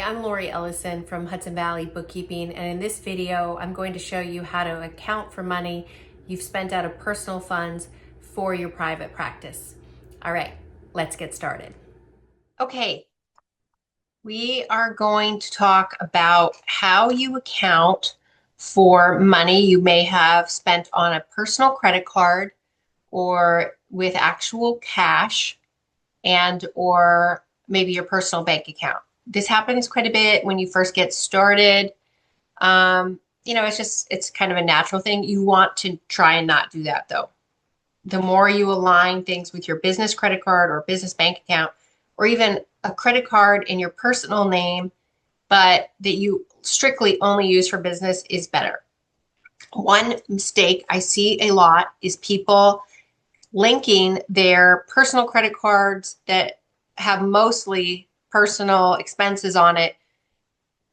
I'm Laurie Ellison from Hudson Valley Bookkeeping, and in this video, I'm going to show you how to account for money you've spent out of personal funds for your private practice. All right, let's get started. Okay, we are going to talk about how you account for money you may have spent on a personal credit card or with actual cash and or maybe your personal bank account. This happens quite a bit when you first get started. It's kind of a natural thing. You want to try and not do that though. The more you align things with your business credit card or business bank account, or even a credit card in your personal name, but that you strictly only use for business is better. One mistake I see a lot is people linking their personal credit cards that have mostly personal expenses on it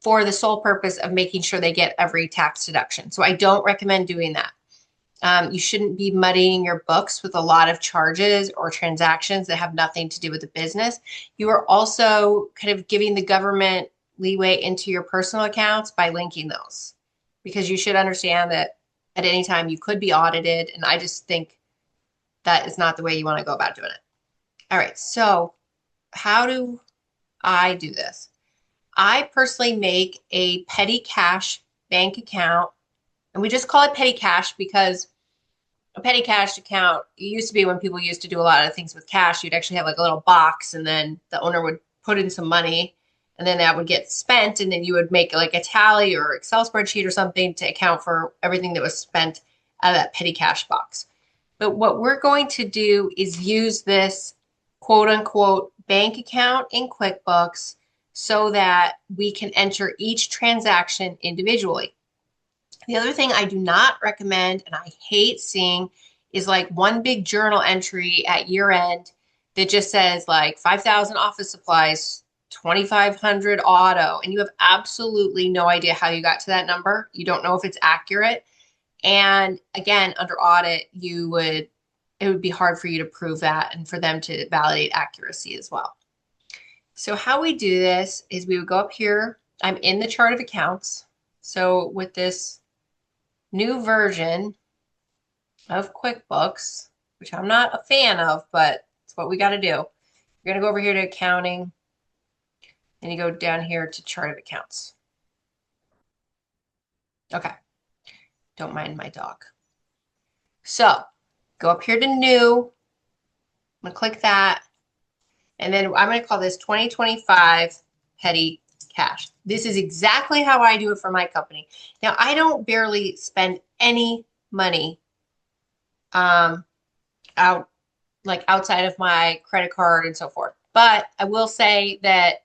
for the sole purpose of making sure they get every tax deduction. So I don't recommend doing that. You shouldn't be muddying your books with a lot of charges or transactions that have nothing to do with the business. You are also kind of giving the government leeway into your personal accounts by linking those, because you should understand that at any time you could be audited. And I just think that is not the way you want to go about doing it. All right, so how do I do this? I personally make a petty cash bank account, and we just call it petty cash because a petty cash account, it used to be when people used to do a lot of things with cash, you'd actually have like a little box and then the owner would put in some money and then that would get spent, and then you would make like a tally or Excel spreadsheet or something to account for everything that was spent out of that petty cash box. But what we're going to do is use this quote unquote bank account in QuickBooks so that we can enter each transaction individually. The other thing I do not recommend, and I hate seeing, is like one big journal entry at year end that just says like 5,000 office supplies, 2,500 auto, and you have absolutely no idea how you got to that number. You don't know if it's accurate. And again, under audit, it would be hard for you to prove that and for them to validate accuracy as well. So how we do this is we would go up here. I'm in the chart of accounts. So with this new version of QuickBooks, which I'm not a fan of, but it's what we got to do. You're going to go over here to accounting, and you go down here to chart of accounts. Okay. Don't mind my dog. So go up here to new. I'm going to click that. And then I'm going to call this 2025 petty cash. This is exactly how I do it for my company. Now, I don't barely spend any money outside of my credit card and so forth. But I will say that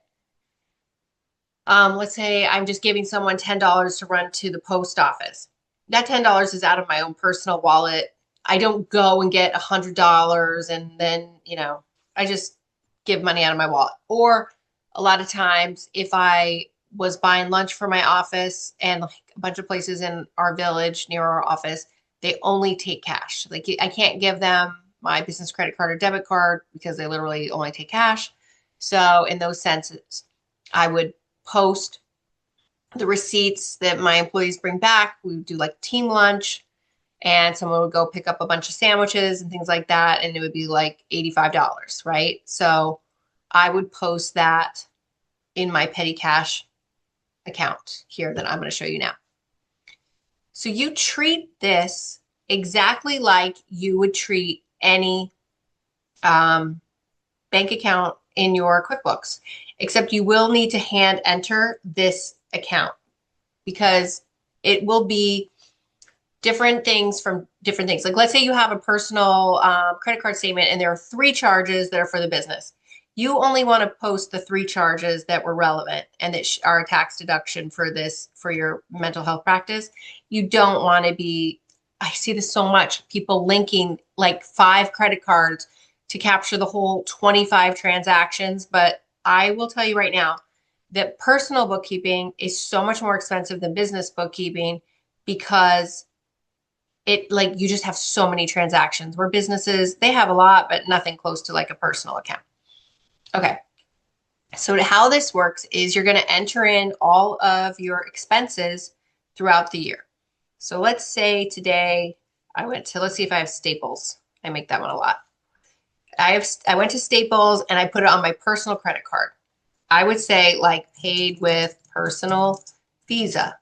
let's say I'm just giving someone $10 to run to the post office. That $10 is out of my own personal wallet. I don't go and get $100 and then, I just give money out of my wallet. Or a lot of times if I was buying lunch for my office, and like a bunch of places in our village near our office, they only take cash. Like I can't give them my business credit card or debit card because they literally only take cash. So in those senses, I would post the receipts that my employees bring back. We would do like team lunch, and someone would go pick up a bunch of sandwiches and things like that, and it would be like $85, right? So I would post that in my petty cash account here that I'm going to show you now. So you treat this exactly like you would treat any bank account in your QuickBooks, except you will need to hand enter this account because it will be different things from different things. Like let's say you have a personal credit card statement and there are 3 charges that are for the business. You only want to post the 3 charges that were relevant and that are a tax deduction for your mental health practice. You don't want to be, I see this so much, people linking like 5 credit cards to capture the whole 25 transactions. But I will tell you right now that personal bookkeeping is so much more expensive than business bookkeeping because you just have so many transactions, where businesses, they have a lot, but nothing close to like a personal account. Okay. So how this works is you're going to enter in all of your expenses throughout the year. So let's say today I went to, let's see if I have Staples. I make that one a lot. I went to Staples and I put it on my personal credit card. I would say like paid with personal Visa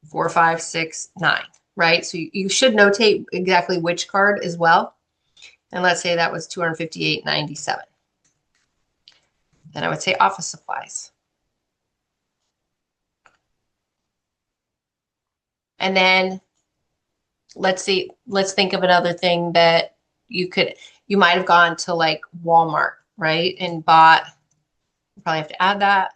4569, right? So you should notate exactly which card as well. And let's say that was $258.97. Then I would say office supplies. And then let's think of another thing that you might have gone to like Walmart, right? And bought, you probably have to add that.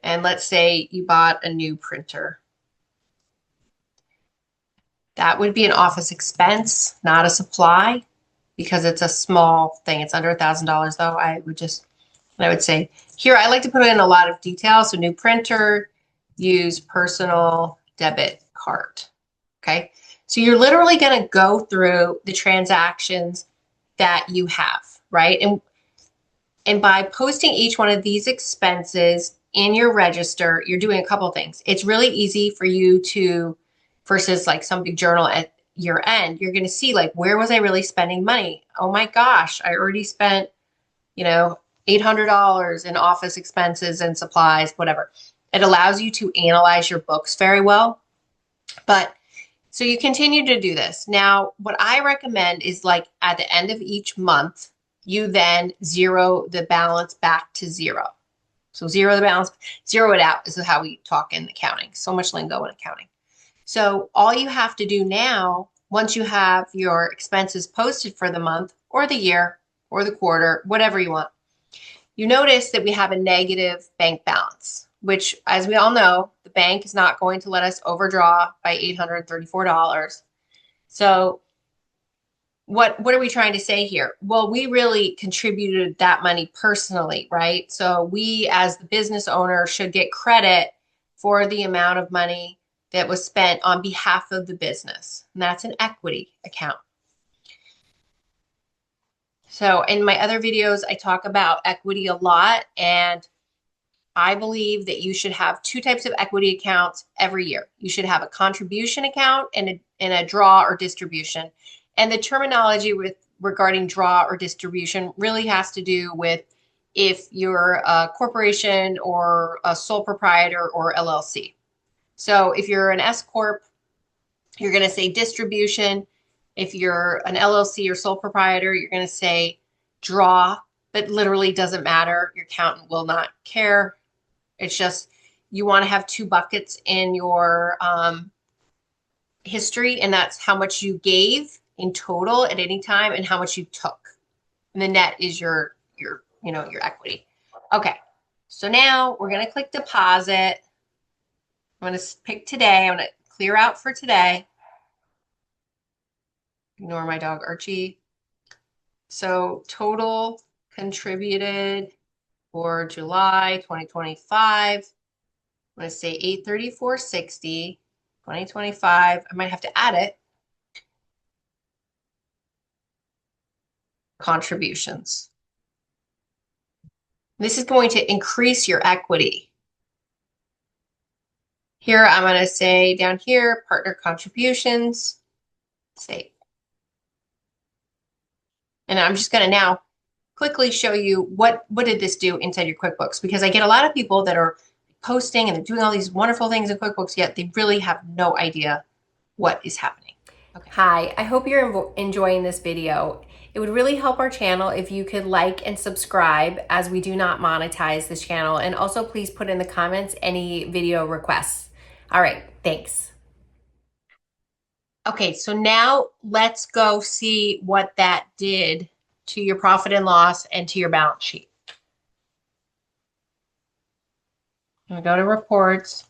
And let's say you bought a new printer. That would be an office expense, not a supply, because it's a small thing. It's under $1,000 though. I would say here, I like to put in a lot of detail. So new printer, use personal debit card. Okay. So you're literally going to go through the transactions that you have, right? And by posting each one of these expenses in your register, you're doing a couple of things. It's really easy for you to, versus like some big journal at your end, you're going to see like, where was I really spending money? Oh my gosh, I already spent, $800 in office expenses and supplies, whatever. It allows you to analyze your books very well. But so you continue to do this. Now, what I recommend is like at the end of each month, you then zero the balance back to zero. So zero the balance, zero it out is how we talk in accounting. So much lingo in accounting. So all you have to do now, once you have your expenses posted for the month or the year or the quarter, whatever you want, you notice that we have a negative bank balance, which, as we all know, the bank is not going to let us overdraw by $834. So what are we trying to say here? Well, we really contributed that money personally, right? So we, as the business owner, should get credit for the amount of money that was spent on behalf of the business. And that's an equity account. So in my other videos, I talk about equity a lot, and I believe that you should have two types of equity accounts every year. You should have a contribution account and a draw or distribution. And the terminology regarding draw or distribution really has to do with if you're a corporation or a sole proprietor or LLC. So if you're an S Corp, you're going to say distribution. If you're an LLC or sole proprietor, you're going to say draw, but literally doesn't matter. Your accountant will not care. It's just you want to have two buckets in your history, and that's how much you gave in total at any time and how much you took. And the net is your equity. Okay, so now we're going to click deposit. I'm going to pick today. I'm going to clear out for today. Ignore my dog, Archie. So total contributed for July 2025. I'm going to say $834.60, 2025. I might have to add it. Contributions. This is going to increase your equity. Here, I'm going to say down here, partner contributions, save. And I'm just going to now quickly show you what did this do inside your QuickBooks, because I get a lot of people that are posting and they're doing all these wonderful things in QuickBooks, yet they really have no idea what is happening. Okay. Hi, I hope you're enjoying this video. It would really help our channel if you could like and subscribe, as we do not monetize this channel. And also please put in the comments any video requests. All right, thanks. Okay, so now let's go see what that did to your profit and loss and to your balance sheet. I'm gonna go to reports.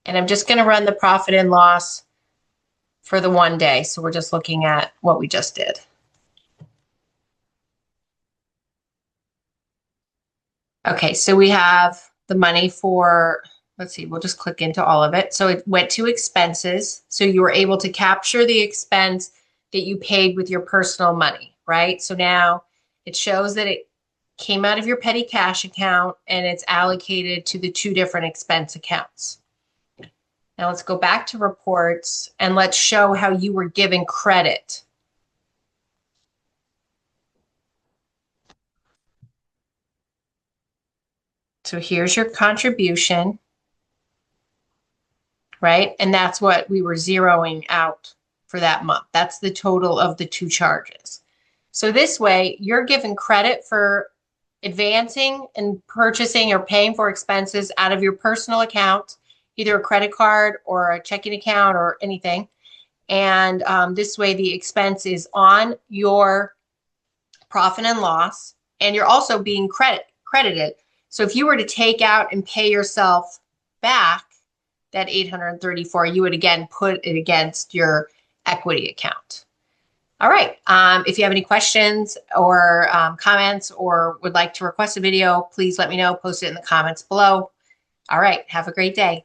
And I'm just gonna run the profit and loss for the one day. So we're just looking at what we just did. Okay, so we have the money for let's see, we'll just click into all of it. So it went to expenses. So you were able to capture the expense that you paid with your personal money, right? So now it shows that it came out of your petty cash account and it's allocated to the two different expense accounts. Now let's go back to reports and let's show how you were given credit. So here's your contribution, right? And that's what we were zeroing out for that month. That's the total of the two charges. So this way, you're given credit for advancing and purchasing or paying for expenses out of your personal account, either a credit card or a checking account or anything. And this way, the expense is on your profit and loss, and you're also being credited. So if you were to take out and pay yourself back that $834, you would again put it against your equity account. All right. If you have any questions or comments or would like to request a video, please let me know. Post it in the comments below. All right. Have a great day.